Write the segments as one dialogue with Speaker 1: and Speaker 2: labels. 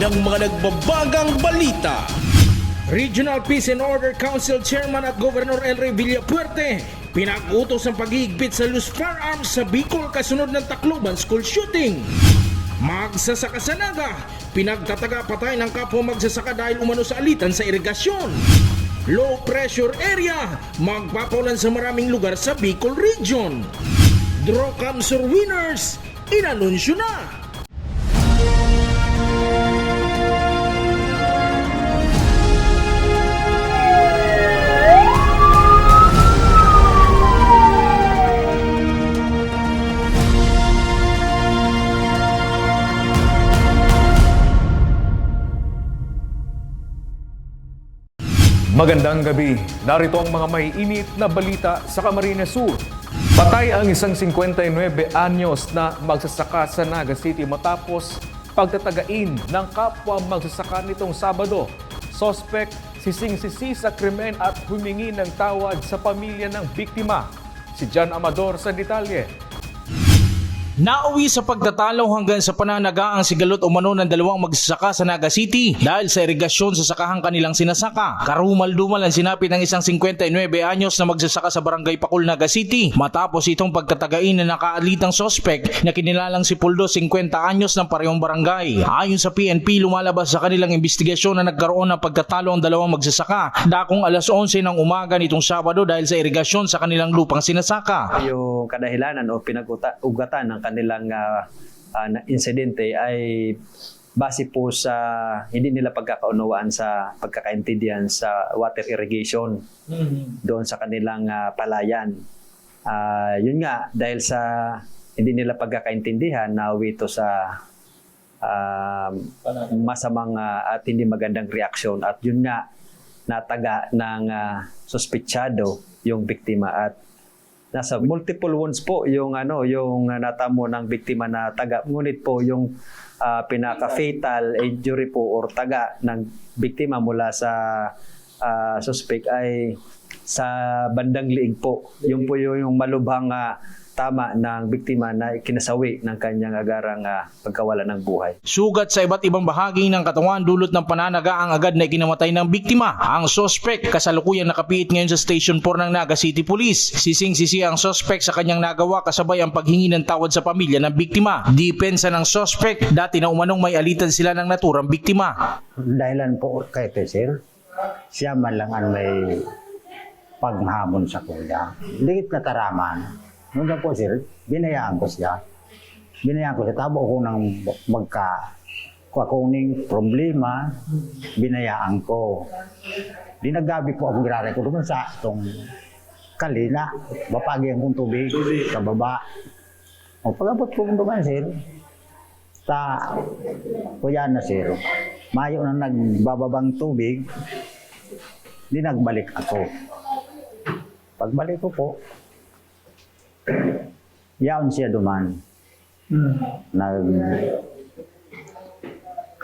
Speaker 1: ng mga nagbabagang balita.
Speaker 2: Regional Peace and Order Council Chairman at Governor Elray Villapuerte pinag-utos ang paghihigpit sa loose firearms sa Bicol kasunod ng Tacloban school shooting. Magsasaka sa Naga, pinagtataga patay ng kapwa magsasaka dahil umano sa alitan sa irigasyon. Low pressure area, magpapawalan sa maraming lugar sa Bicol Region. Draw Camsur winners, inanunsyo na!
Speaker 3: Magandang gabi. Narito ang mga may init na balita sa Camarines Sur. Patay ang isang 59 anyos na magsasaka sa Naga City matapos pagtatagain ng kapwa magsasaka nitong Sabado. Suspect sising-sisi sa krimen at humingi ng tawad sa pamilya ng biktima. Si John Amador sa detalye.
Speaker 2: Nauwi sa pagtatalo hanggang sa pananaga ang sigalot umano ng dalawang magsasaka sa Naga City dahil sa irigasyon sa sakahang kanilang sinasaka. Karumal-dumal ang sinapit ng isang 59 anyos na magsasaka sa Barangay Pacul, Naga City matapos itong pagtatagain na nakaalitang sospek na kinilalang si Puldo 50 anyos ng parehong barangay. Ayon sa PNP, lumalabas sa kanilang investigasyon na nagkaroon ng pagtatalo ang dalawang magsasaka dakong alas 11 ng umaga nitong Sabado dahil sa irigasyon sa kanilang lupang sinasaka.
Speaker 4: Yung kadahilanan o pinag-ugatan ng kanilang insidente ay base po sa hindi nila pagkakaunawaan sa pagkakaintindihan sa water irrigation doon sa kanilang palayan. Yun nga, dahil sa hindi nila pagkakaintindihan, nauwi ito sa masamang at hindi magandang reaksyon. At yun nga, nataga ng suspetsado yung biktima at nasa multiple wounds po yung natamo ng biktima na taga. Ngunit po yung pinaka-fatal injury po or taga ng biktima mula sa suspect ay sa bandang liig po. Yung po yung malubhang tama ng biktima na kinasawi ng kanyang agarang pagkawala ng buhay.
Speaker 2: Sugat sa iba't ibang bahagi ng katawan dulot ng pananaga ang agad na ikinamatay ng biktima. Ang sospek kasalukuyang nakapiit ngayon sa Station 4 ng Naga City Police. Sising-sisi ang sospek sa kanyang nagawa kasabay ang paghingi ng tawad sa pamilya ng biktima. Depensa ng sospek, dati na umanong may alitan sila ng naturang biktima.
Speaker 5: Dahilan po kay Sir, siya man lang ang may paghamon sa kuya. Ligit na taraman. Noon po sir, binayaan ko siya. Binayaan ko siya. Tabo ko ng kuning problema, binayaan ko. Dinagabi po ako ginari ko doon sa itong kalina. Bapagi ang tubig sa baba. O pag-abot ko doon sir, sa kuya na sir, mayo na nagbababang tubig, di nagbalik ako. Pagbalik ko po, yaon siya duman.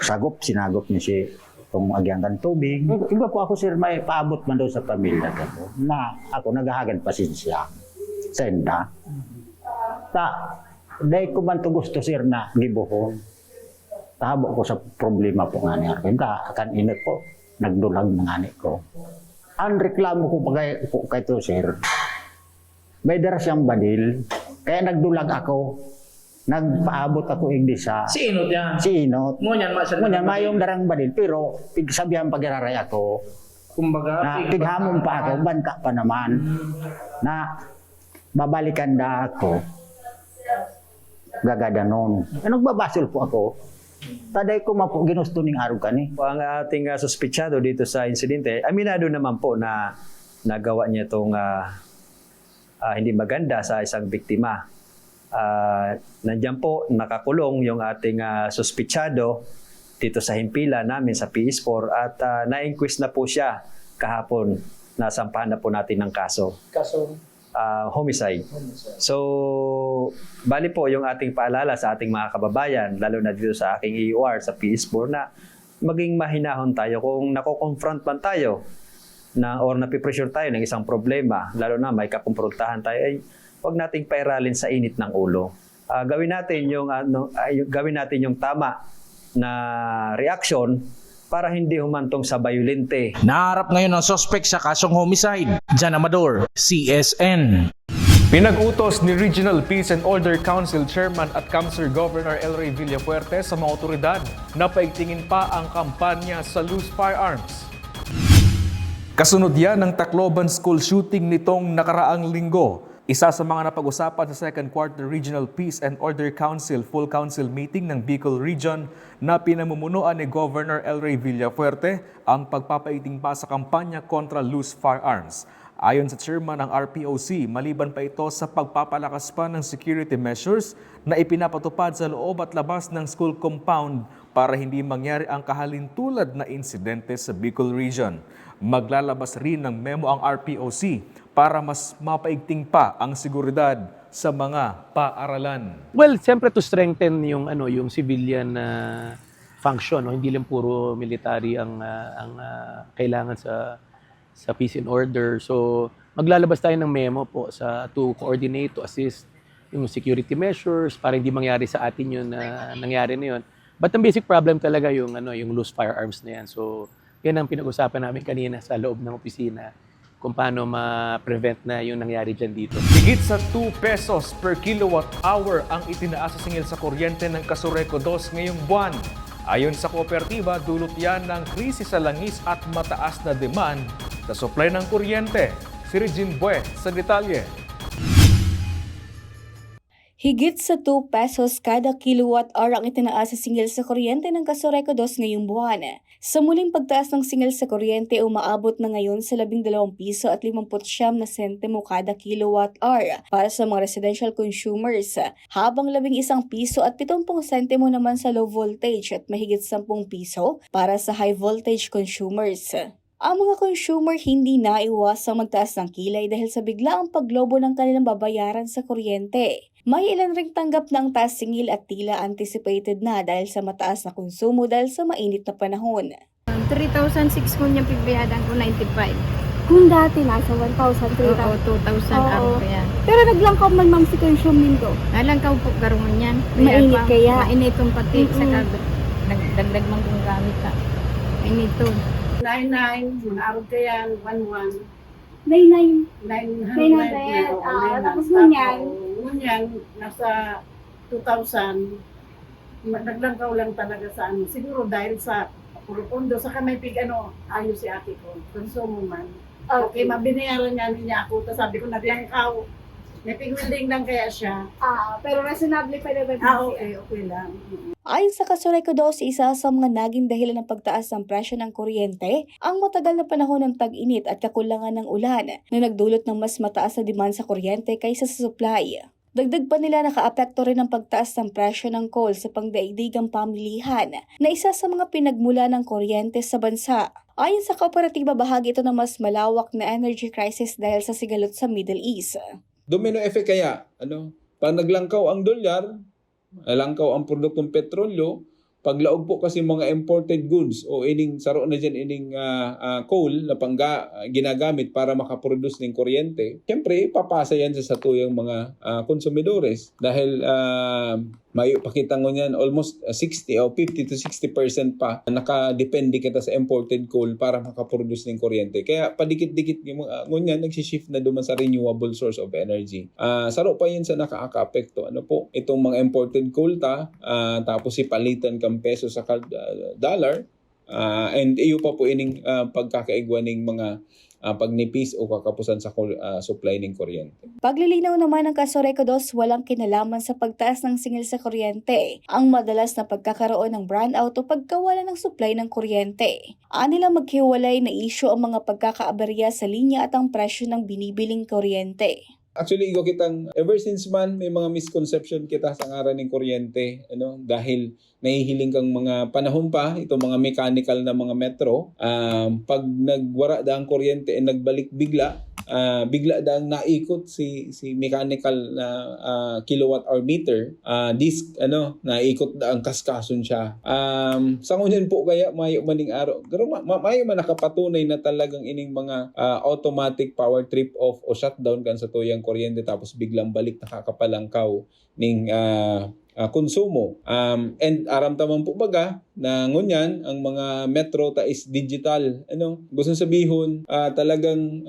Speaker 5: Sinagop niya siya itong agyangkan tubig. Iba po ako sir, may paabot man daw sa pamilya ko na ako naghahagan pasensya sa enda. Dahil ko man to gusto sir na gibuhon. Tahabo ko sa problema po nga niya. Akan init po, nagdulag ng ani ko. Ang reklamo ko kay to sir, may dara siyang badil, kaya nagdulag ako. Nagpaabot ako hindi sa...
Speaker 2: Si Inot yan?
Speaker 5: Si Inot.
Speaker 2: Ngunyan
Speaker 5: mayong darang badil, pero sabihan pag-iraray ako.
Speaker 2: Kumbaga,
Speaker 5: Na pighamon pa ako, banta pa naman. Na babalikan na ako. Gagada nun. Nagbabasol po ako. Taday ko mapo ginusto ning araw kani.
Speaker 4: Ang ating suspetsado dito sa insidente, aminado naman po na nagawa niya itong hindi maganda sa isang biktima. Nandiyan po, nakakulong yung ating suspetsado dito sa himpilan namin sa PS4 at na-inquest na po siya kahapon. Nasampahan na po natin ng kaso.
Speaker 2: Kaso?
Speaker 4: Homicide. So, bali po yung ating paalala sa ating mga kababayan, lalo na dito sa aking EOR sa PS4 na maging mahinahon tayo kung nako-confront man tayo or napipressure tayo ng isang problema, lalo na may kakumprontahan tayo, ay huwag nating pairalin sa init ng ulo. Gawin natin yung tama na reaksyon para hindi humantong sa bayolente.
Speaker 2: Naharap ngayon ang suspect sa kasong homicide. Jan Amador, CSN.
Speaker 3: Pinag-utos ni Regional Peace and Order Council Chairman at Councilor Governor El Rey Villafuerte sa mga otoridad na paigtingin pa ang kampanya sa Loose Firearms. Kasunod yan ng Tacloban School shooting nitong nakaraang linggo. Isa sa mga napag-usapan sa Second Quarter Regional Peace and Order Council Full Council Meeting ng Bicol Region na pinamumunuan ni Governor El Rey Villafuerte ang pagpapaiting pa sa kampanya kontra Loose Firearms. Ayon sa chairman ng RPOC, maliban pa ito sa pagpapalakas pa ng security measures na ipinapatupad sa loob at labas ng school compound para hindi mangyari ang kahalintulad na insidente sa Bicol Region. Maglalabas rin ng memo ang RPOC para mas mapaigting pa ang seguridad sa mga paaralan.
Speaker 6: Well, siyempre to strengthen yung civilian function, no? Hindi lang puro military ang kailangan sa peace and order. So, maglalabas tayo ng memo po to coordinate, to assist yung security measures para hindi mangyari sa atin yun na nangyari na yun. But ang basic problem talaga yung loose firearms na yan. So, yan ang pinag-usapan namin kanina sa loob ng opisina kung paano ma-prevent na yung nangyari dyan dito.
Speaker 3: Higit sa 2 pesos per kilowatt hour ang itinaas sa singil sa kuryente ng Casureco 2 ngayong buwan. Ayon sa kooperatiba, dulot yan ng krisis sa langis at mataas na demand sa supply ng kuryente. Si Regine Bue sa detalye.
Speaker 7: Higit sa 2 pesos kada kilowatt hour ang itinaas sa singil sa kuryente ng Casureco 2 ngayong buwan. Sa muling pagtaas ng singil sa kuryente, umaabot na ngayon sa 12 piso at 59 na sentimo kada kilowatt hour para sa mga residential consumers, habang 11 piso at 70 sentimo naman sa low voltage at mahigit 10 piso para sa high voltage consumers. Ang mga consumer hindi naiwasang magtaas ng kilay dahil sa biglaang paglobo ng kanilang babayaran sa kuryente. May ilan ring tanggap na ang taas singil at tila anticipated na dahil sa mataas na konsumo dahil sa mainit na panahon.
Speaker 8: 3,600 ko niyang pigbayadan ko, 95.
Speaker 9: Kung dati nasa 1,000,
Speaker 8: Oo, 2,000 araw pa yan.
Speaker 9: Pero naglangkaw man ma'am si Consume Mindo.
Speaker 8: Alangkaw po karoon yan.
Speaker 9: Mainit kaya?
Speaker 8: Mainitong pati
Speaker 9: Mm-mm.
Speaker 8: sa nagdagdag man kong gamit ka. Mainitong.
Speaker 10: 99, araw kaya 11,
Speaker 9: 99.
Speaker 10: 900.
Speaker 9: Tapos ngunyan?
Speaker 10: Ngunyan, nasa 2,000. Naglangkaw lang talaga sa ano. Siguro dahil sa purupundo, sa kamay ayos si ate ko. Konsumo man. Okay, mabinayaran niya ako. Tapos sabi ko, naglangkaw. May pigwilding lang kaya siya.
Speaker 9: Pero reasonable pa naman.
Speaker 10: Okay lang.
Speaker 7: Ayon sa Casureco 2, isa sa mga naging dahilan ng pagtaas ng presyo ng kuryente ang matagal na panahon ng tag-init at kakulangan ng ulan na nagdulot ng mas mataas na demand sa kuryente kaysa sa supply. Dagdag pa nila nakaapekto rin ang pagtaas ng presyo ng coal sa pangdaigdigang pamilihan na isa sa mga pinagmula ng kuryente sa bansa. Ayon sa kooperatiba, bahagi ito ng mas malawak na energy crisis dahil sa sigalot sa Middle East.
Speaker 11: Domino effect kaya, pag naglangkaw ang dolyar, langkaw ang produktong petrolyo, paglaog po kasi mga imported goods o ining saro na dyan ining coal na ginagamit para makaproduce ng kuryente, siyempre papasa yan sa tuyang mga konsumidores dahil may pakita ngo niyan almost 60 o 50 to 60% pa nakadepende kita sa imported coal para makaproduce ng kuryente. Kaya padikit-dikit ngunyan nagsishift na duman sa renewable source of energy. Saro pa yun sa nakaka-apekto. Itong mga imported coal tapos ipalitan kang peso sa dollar and iyo pa po ining pagkakaigwa ng mga pagnipis o kakapusan sa supply ng kuryente.
Speaker 7: Paglilinaw naman ng Casureco 2, walang kinalaman sa pagtaas ng singil sa kuryente ang madalas na pagkakaroon ng brownout o pagkawala ng supply ng kuryente. Anila maghiwalay na issue ang mga pagkakaaberya sa linya at ang presyo ng binibiling kuryente.
Speaker 11: Actually, ever since man, may mga misconception kita sa ngaran ng kuryente, dahil nahihiling kang mga panahon pa, itong mga mechanical na mga metro, pag nagwara daang kuryente ay nagbalik bigla daang naikot si mechanical na kilowatt hour meter, disk, naikot daang kaskason siya. Sa ngunyan po kaya, mayo maning araw, pero mayo man nakapatunay na talagang ining mga automatic power trip off o shutdown kan sa tuyang kuryente tapos biglang balik nakakapalangkaw ning konsumo. And aram tamang po baga na ngunyan ang mga metro ta is digital. Gusto sabihon talagang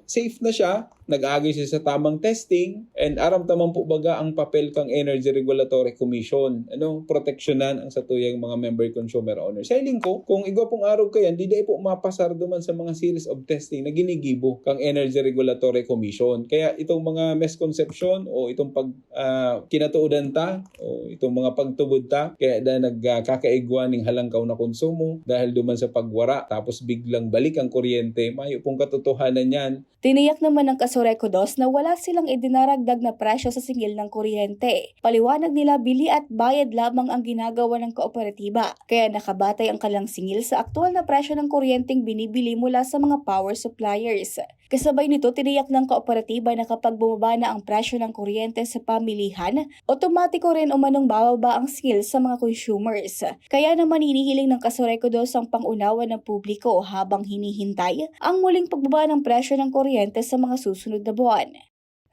Speaker 11: safe na siya, nag-aagay siya sa tamang testing, and aram tamang po baga ang papel kang Energy Regulatory Commission. Proteksyonan ang satuyang mga member consumer owners. Sailing ko, kung igwa pong araw kayan, di po mapasar duman sa mga series of testing na ginigibo kang Energy Regulatory Commission. Kaya itong mga misconception o itong kinatuudan ta o itong mga pagtubod ta, kaya da nagkakaigwa ng halangkaw na konsumo dahil duman sa pagwara tapos biglang balik ang kuryente, mayo pong katotohanan yan.
Speaker 7: Tiniyak naman ng Kasoreco 2 na wala silang idinaragdag na presyo sa singil ng kuryente. Paliwanag nila, bili at bayad lamang ang ginagawa ng kooperatiba. Kaya nakabatay ang kanilang singil sa aktual na presyo ng kuryenteng binibili mula sa mga power suppliers. Kasabay nito, tiniyak ng kooperatiba na kapag bumaba na ang presyo ng kuryente sa pamilihan, otomatiko rin umanong bababa ang singil sa mga consumers. Kaya naman hinihiling ng Kasoreco 2 ang pangunawa ng publiko habang hinihintay ang muling pagbaba ng presyo ng kuryente sa mga susunod na buwan.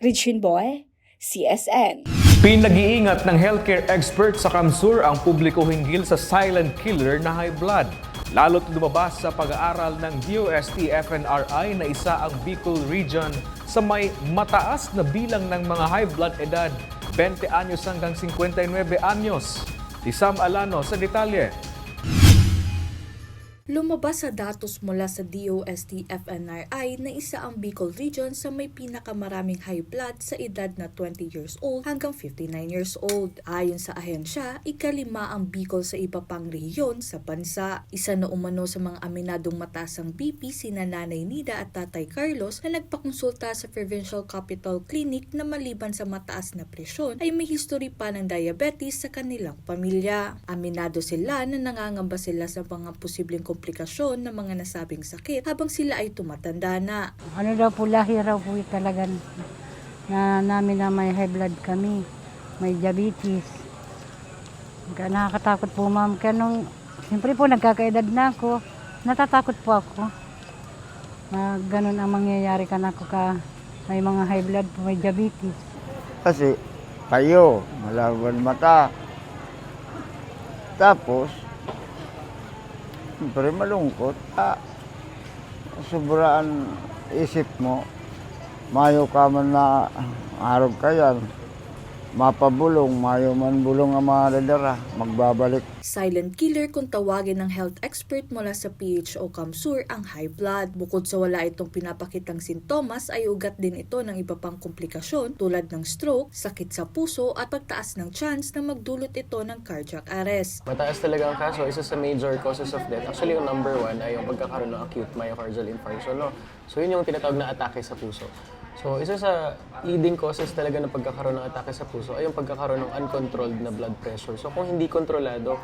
Speaker 7: Regine Boy, CSN.
Speaker 3: Pinag-iingat ng healthcare expert sa Kamsur ang publiko hinggil sa silent killer na high blood. Lalo't lumabas sa pag-aaral ng DOST-FNRI na isa ang Bicol region sa may mataas na bilang ng mga high blood edad 20 anyos hanggang 59 anyos. Si Sam Alano sa detalye.
Speaker 12: Lumabas sa datos mula sa DOST-FNRI na isa ang Bicol region sa may pinakamaraming high blood sa edad na 20 years old hanggang 59 years old. Ayon sa ahensya, ikalima ang Bicol sa iba pang rehiyon sa bansa. Isa na umano sa mga aminadong mataas ang BP sina Nanay Nida at Tatay Carlos na nagpakonsulta sa Provincial Capital Clinic na maliban sa mataas na presyon ay may history pa ng diabetes sa kanilang pamilya. Aminado sila na nangangamba sila sa mga posibleng komplikasyon ng mga nasabing sakit habang sila ay tumatanda na.
Speaker 8: Ano daw po, lahi raw po talaga na namin na may high blood kami, may diabetes. Kaya nakakatakot po ma'am. Kaya nung, siyempre po nagkakaedad na ako, natatakot po ako. Na ganun ang mangyayari ka na ako ka may mga high blood po, may diabetes.
Speaker 5: Kasi kayo, malaban mata. Tapos, siyempre malungkot. Sobraan isip mo, mayo ka man na araw ka yan. Mapabulong, mayo man bulong ang mga dadara, magbabalik.
Speaker 12: Silent killer kung tawagin ng health expert mula sa PHO Kamsur ang high blood. Bukod sa wala itong pinapakitang sintomas ay ugat din ito ng iba pang komplikasyon tulad ng stroke, sakit sa puso at pagtaas ng chance na magdulot ito ng cardiac arrest.
Speaker 6: Mataas talaga ang kaso, isa sa major causes of death. Actually, yung number 1 ay yung pagkakaroon ng acute myocardial infarction. No? So yun yung tinatawag na atake sa puso. So isa sa leading causes talaga ng pagkakaroon ng atake sa puso ay yung pagkakaroon ng uncontrolled na blood pressure. So kung hindi kontrolado,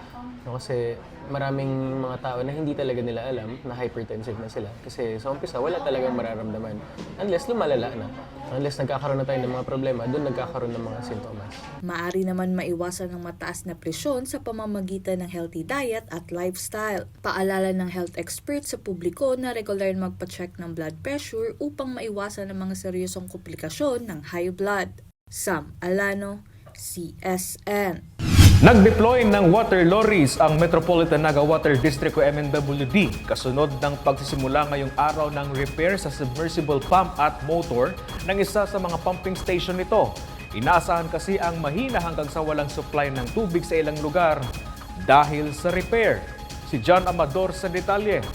Speaker 6: kasi maraming mga tao na hindi talaga nila alam na hypertensive na sila. Kasi sa umpisa, wala talagang mararamdaman. Unless lumalala na. Unless nagkakaroon na tayo ng mga problema, doon nagkakaroon ng mga sintomas.
Speaker 12: Maari naman maiwasan ng mataas na presyon sa pamamagitan ng healthy diet at lifestyle. Paalala ng health expert sa publiko na regular magpa-check ng blood pressure upang maiwasan ang mga seryosong komplikasyon ng high blood. Sam Alano, CSN.
Speaker 3: Nag-deploy ng water lorries ang Metropolitan Naga Water District o MNWD kasunod ng pagsisimula ngayong araw ng repair sa submersible pump at motor ng isa sa mga pumping station nito. Inaasahan kasi ang mahina hanggang sa walang supply ng tubig sa ilang lugar dahil sa repair. Si John Amador sa detalye.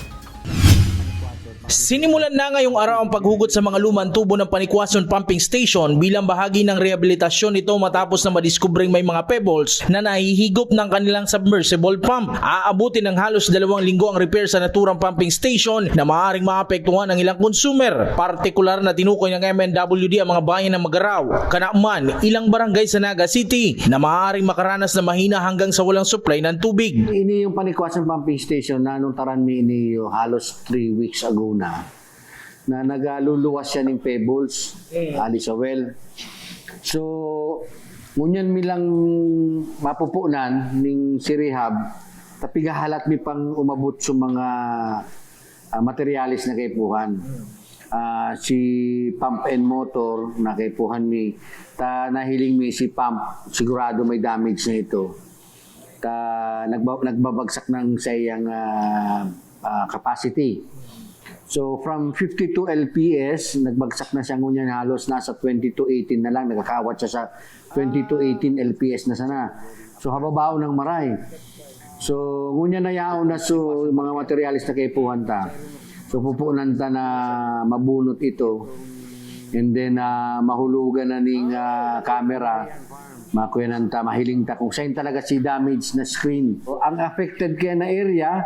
Speaker 2: Sinimulan na ngayong araw ang paghugot sa mga lumang tubo ng Panikwason Pumping Station bilang bahagi ng rehabilitasyon nito matapos na madiskubring may mga pebbles na nahihigop ng kanilang submersible pump. Aabutin ng halos 2 linggo ang repair sa naturang pumping station na maaaring maapektuhan ng ilang consumer. Partikular na tinukoy ng MNWD ang mga bayan ng Magaraw, Kanakman, ilang barangay sa Naga City na maaaring makaranas na mahina hanggang sa walang supply ng tubig.
Speaker 13: Ini yung Panikwason Pumping Station na nung taranmi ini halos 3 weeks ago na nagaluluwas siya ng pebbles ali sa well. So ngunyan milang mapupunan ning si rehab tapigahalat mi pang umabot sa mga materialis na kaipuhan. si Pump and Motor na kay Puhan mi nahiling mi si Pump sigurado may damage na ito nagbabagsak ng sayang capacity. So from 52 LPS nagbagsak na siya ngunyan halos nasa 20 to 18 na lang, nagkakawat siya sa 20 to 18 LPS na sana. So hababao ng maray. So ngunyan na yaon na so mga materialis na kay Puhan ta. So pupunan ta na mabunot ito and then mahulugan na ning camera, makuyanan ta, mahiling ta kung saan talaga si damage na screen. So, ang affected kaya na area,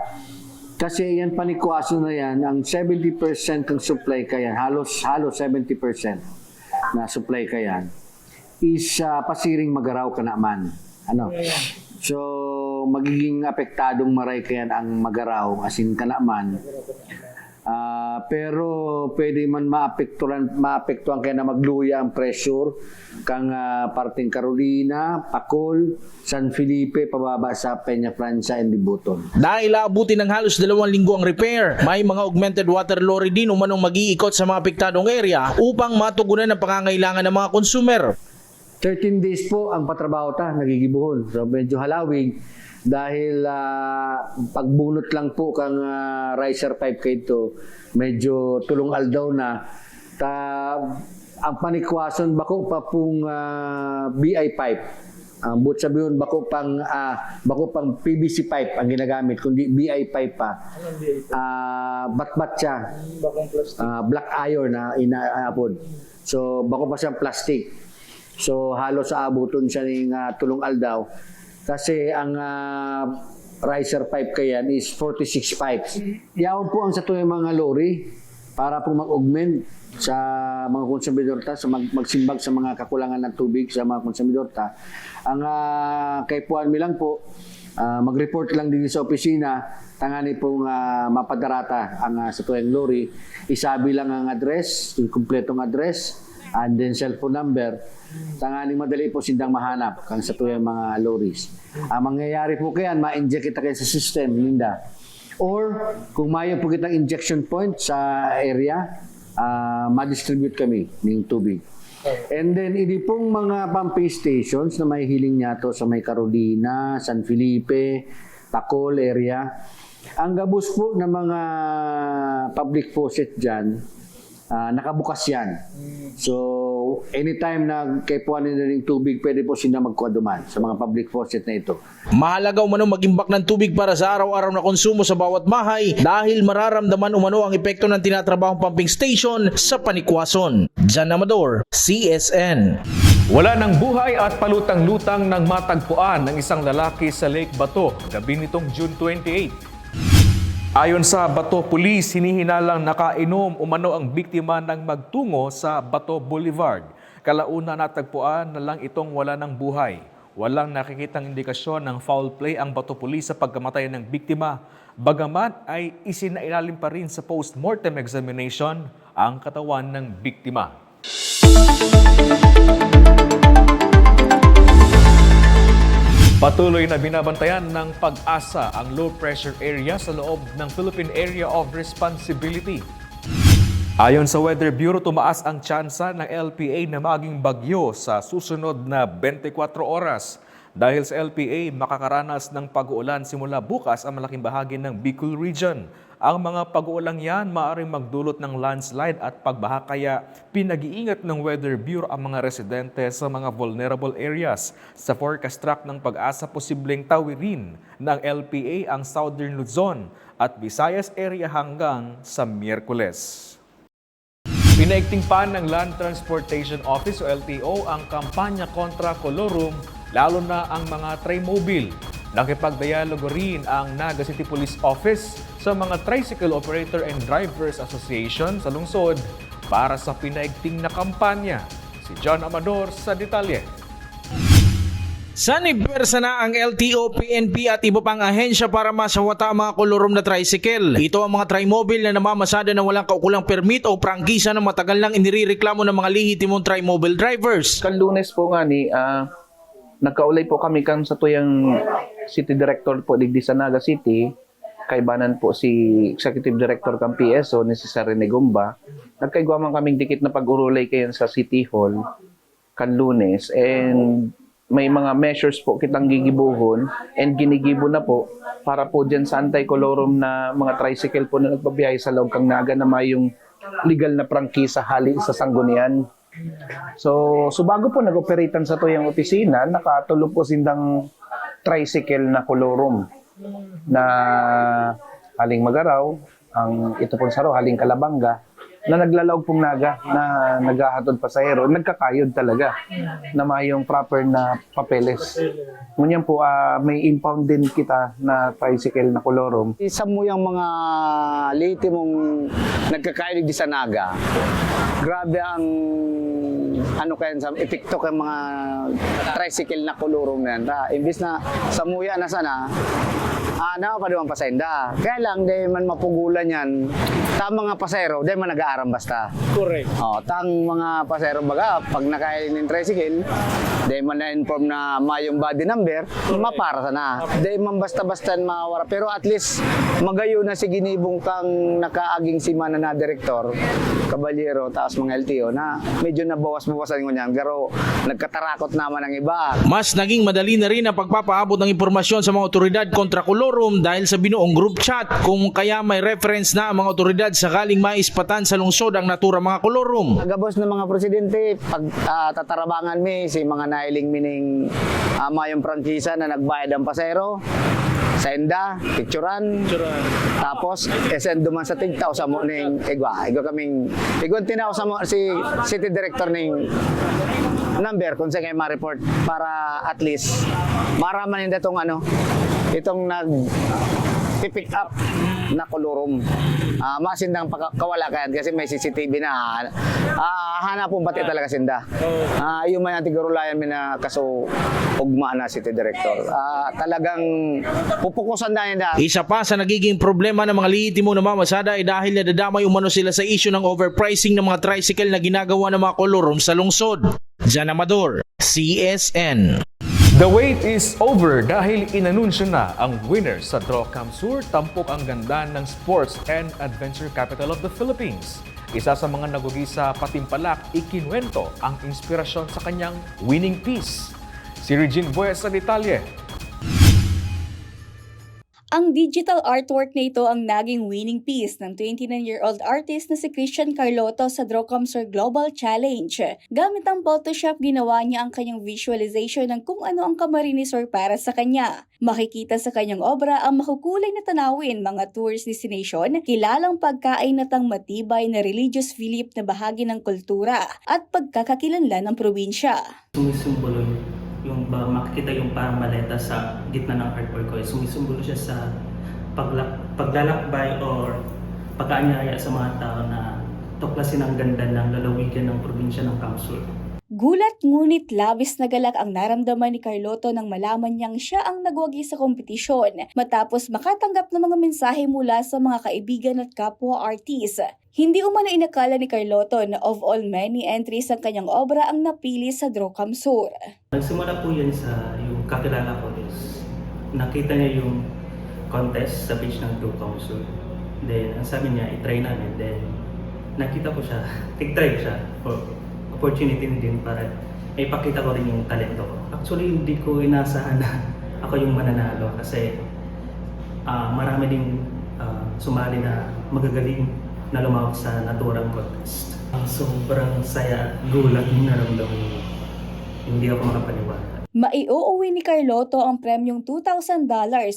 Speaker 13: kasi yan panikwaso na yan, ang 70% ng supply kaya, halos 70% na supply kaya, is pasiring magaraw ka naman. Ano? So magiging apektadong maray kaya ang magaraw, asin ka naman. Pero pwede man maapektuhan kaya na magluya ang pressure kang parting Carolina, Pacol, San Felipe, pababa sa Peña Francia and Libuton.
Speaker 2: Dahil aabutin ng halos 2 linggo ang repair, may mga augmented water lorry din umanong mag-iikot sa mga apektadong area upang matugunan ang pangangailangan ng mga consumer.
Speaker 13: 13 days po ang patrabaho ta, nagigibuhon. So medyo halawig dahil pagbunot lang po kang riser pipe kayto, medyo tulong aldaw na. Ang panikwason bako pa pong BI pipe. But sabihin bako pang PVC pipe ang ginagamit kundi BI pipe pa. Batbat siya. Black iron na inaapod. So bako pa siyang plastic. So halos sa abuton siya ng tulong aldaw. Kasi ang riser pipe kayan is 46 pipes. Yaon po ang sa tuwing mga lorry para po mag-augment sa mga konsumidor ta, sa magsimbag sa mga kakulangan ng tubig sa mga konsumidor ta. Ang kay Puan mi lang po, mag-report lang din sa opisina, tangani pong mapadarata ang sa tuwing lorry. Isabi lang ang address, yung kumpletong address, and then cellphone number. Tanganing madali po sindang mahanap kang sa tuyang mga lorries. Ang mangyayari po kayan, ma-inject kita kayo sa system, Linda. Or, kung mayo po kitang injection point sa area, ma-distribute kami ng tubig. And then, hindi pong mga pumping stations na may hiling niya to sa may Carolina, San Felipe, Pacol area. Ang gabos po ng mga public faucet dyan, nakabukas yan. So, anytime na kay puwanin na ng tubig, pwede po sila magkuaduman sa mga public faucet na ito.
Speaker 2: Mahalaga umano mag-imbak ng tubig para sa araw-araw na konsumo sa bawat bahay dahil mararamdaman umano ang epekto ng tinatrabahong pumping station sa panikwason. Jan Amador, CSN.
Speaker 3: Wala ng buhay at palutang-lutang ng matagpuan ng isang lalaki sa Lake Bato gabi nitong June 28. Ayon sa Bato Police, hinihinalang nakainom umano ang biktima ng magtungo sa Bato Boulevard. Kalauna natagpuan na lang itong wala ng buhay. Walang nakikitang indikasyon ng foul play ang Bato Police sa pagkamatay ng biktima. Bagaman ay isinailalim pa rin sa post-mortem examination ang katawan ng biktima. Patuloy na binabantayan ng Pag-asa ang low-pressure area sa loob ng Philippine Area of Responsibility. Ayon sa Weather Bureau, tumaas ang tsansa ng LPA na maging bagyo sa susunod na 24 oras. Dahil sa LPA, makakaranas ng pag-uulan simula bukas ang malaking bahagi ng Bicol Region. Ang mga pag-uulang yan maaaring magdulot ng landslide at pagbaha, kaya pinag-iingat ng Weather Bureau ang mga residente sa mga vulnerable areas. Sa forecast track ng Pag-asa, posibleng tawirin ng LPA ang Southern Luzon at Visayas area hanggang sa Miyerkules. Pinaigting pa ng Land Transportation Office o LTO ang kampanya kontra kolorum, lalo na ang mga trimobile. Nakipagdialogo rin ang Naga City Police Office sa mga Tricycle Operator and Drivers Association sa lungsod para sa pinaigting na kampanya. Si John Amador sa detalye.
Speaker 2: Sanibersa na ang LTO, PNP at iba pang ahensya para masawata ang mga kolorum na tricycle. Ito ang mga trimobile na namamasada na walang kaukulang permit o prangkisa na matagal nang inireklamo ng mga lehitimong trimobile drivers.
Speaker 14: Lunes po nga ni, nagkaulay po kami sa tuyang City Director po digdi sa Naga City kaibanan po si Executive Director kang PSO ni si Sir Rene Gumba. Nagkaigwa man kaming dikit na pag-urulay kayan sa City Hall kan Lunes, and may mga measures po kitang gigibuhon and ginigibo na po para po dyan sa anti-colorum na mga tricycle po na nagbabiyahe sa loob kang Naga na may yung legal na prangkisa hali sa Sanggunian. So bago po nag-operatan sa tuyang opisina, nakatulog po sindang tricycle na colorum na haling Magaraw, ang ito pong saro, haling Kalabanga, na naglalaog pong Naga, na naghahatod pasahero, nagkakayod talaga na may yung proper na papeles. Ngunyan po, may impound din kita na tricycle na colorum.
Speaker 13: Isa mo yung mga late mong nagkakailig di sa Naga. Grabe ang kaya sa epekto kay mga tricycle na colorum na yan. Imbis na samuya na sana, pa naman pasenda. Kaya lang, di man mapugulan yan. Mga pasero, di man nag-aaram basta.
Speaker 1: Correct.
Speaker 13: Tang mga pasero baga, pag nakain ng tricycle, di man na-inform na mayong body number, mapara sana. Di man basta-basta mawara. Pero at least, magayo na si ginibong kang nakaaging si mana na direktor, kabalyero, taas mga LTO, na medyo nabawas-bawasan ko niyan. Pero nagkatarakot naman ang iba.
Speaker 2: Mas naging madali na rin ang pagpapaabot ng impormasyon sa mga otoridad kontra colorum dahil sa binuong group chat, kung kaya may reference na ang mga otoridad sakaling maispatan sa lungsod ang natura mga colorum.
Speaker 13: Agabos ng mga presidente, pag tatarabangan mi si mga nailing mining mayong prangkisa na nagbayad ang pasero, senda, picturean, tapos send duman sa tigtaw sa mo ning igwa kaming tinaw sa mo si city director ning number kung sa kayo ma-report para at least maraman hindi itong pick up na colorum. Masindang kawala kayan kasi may CCTV na hanapon pati talaga sinda. Yung may antigurulayan min na kaso ugma na city director. Talagang pupukusan na yun.
Speaker 2: Isa pa sa nagiging problema ng mga lihitimo na mamasada ay dahil nadadamay umano sila sa issue ng overpricing ng mga tricycle na ginagawa ng mga colorum sa lungsod. Jan Amador, CSN.
Speaker 3: The wait is over dahil inanunsyo na ang winner sa Drawcam Sur, tampok ang ganda ng Sports and Adventure Capital of the Philippines. Isa sa mga nagugi sa Patimpalak, ikinwento ang inspirasyon sa kanyang winning piece. Si Regine Bues sa detalye.
Speaker 7: Ang digital artwork na ito ang naging winning piece ng 29-year-old artist na si Christian Carloto sa Drawcam Sur Global Challenge. Gamit ang Photoshop, ginawa niya ang kanyang visualization ng kung ano ang Camarines Sur para sa kanya. Makikita sa kanyang obra ang makukulay na tanawin, mga tourist destination, kilalang pagkain at ang matibay na religious belief na bahagi ng kultura at pagkakakilanlan ng probinsya.
Speaker 15: Sumisimbolo yung makikita yung parang maleta sa gitna ng artwork ko. Sumisimbolo siya sa paglalakbay or pag-aanyaya sa mga tao na tuklasin ang ganda ng lalawigan ng probinsya ng Kamsur.
Speaker 7: Gulat ngunit labis na galak ang naramdaman ni Carloto nang malaman niyang siya ang nagwagi sa kompetisyon matapos makatanggap ng mga mensahe mula sa mga kaibigan at kapwa artist. Hindi umano inakala ni Carloto na of all many entries ang kanyang obra ang napili sa Drawcam Sur.
Speaker 15: Nagsimula po yan sa yung kakilala ko is nakita niya yung contest sa page ng Drawcam Sur. Then ang sabi niya, itry namin. Then nakita ko siya, tig-try siya for opportunity din para ipakita ko rin yung talento ko. Actually, hindi ko inasahan na ako yung mananalo kasi marami ding sumali na magagaling na lumawak sa naturang contest. Sobrang saya at gulat yung naramdaman ko. Hindi ako makapaniwala.
Speaker 7: Maiuuwi ni Carloto ang premyong $2,000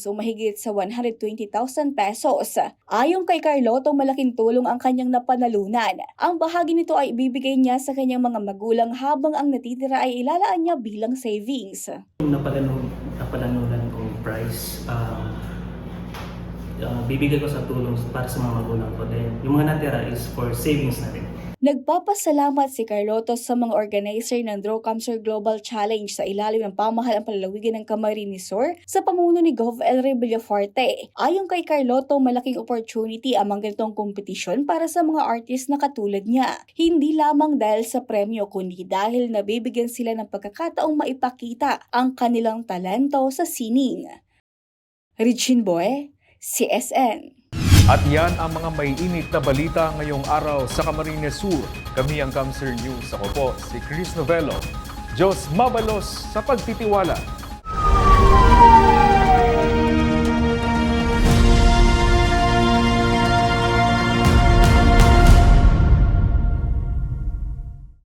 Speaker 7: o mahigit sa 120,000 pesos. Ayon kay Carloto, malaking tulong ang kanyang napanalunan. Ang bahagi nito ay ibibigay niya sa kanyang mga magulang habang ang natitira ay ilalaan niya bilang savings.
Speaker 15: Yung napanalunan kong prize, bibigay ko sa tulong para sa mga magulang ko. Then, yung mga natira is for savings na rin.
Speaker 7: Nagpapasalamat si Carloto sa mga organizer ng Drawcam Sur Global Challenge sa ilalim ng pamahalang palalawigan ng Camarines Sur sa pamuno ni Gov. Elry Villaforte. Ayon kay Carloto, malaking opportunity ang mga ganitong kompetisyon para sa mga artist na katulad niya. Hindi lamang dahil sa premyo kundi dahil nabibigyan sila ng pagkakataong maipakita ang kanilang talento sa sining. Regine Boy, CSN.
Speaker 3: At yan ang mga may init na balita ngayong araw sa Camarines Sur. Kami ang Kamser News. Ako po si Chris Novello. Diyos mabalos sa pagtitiwala.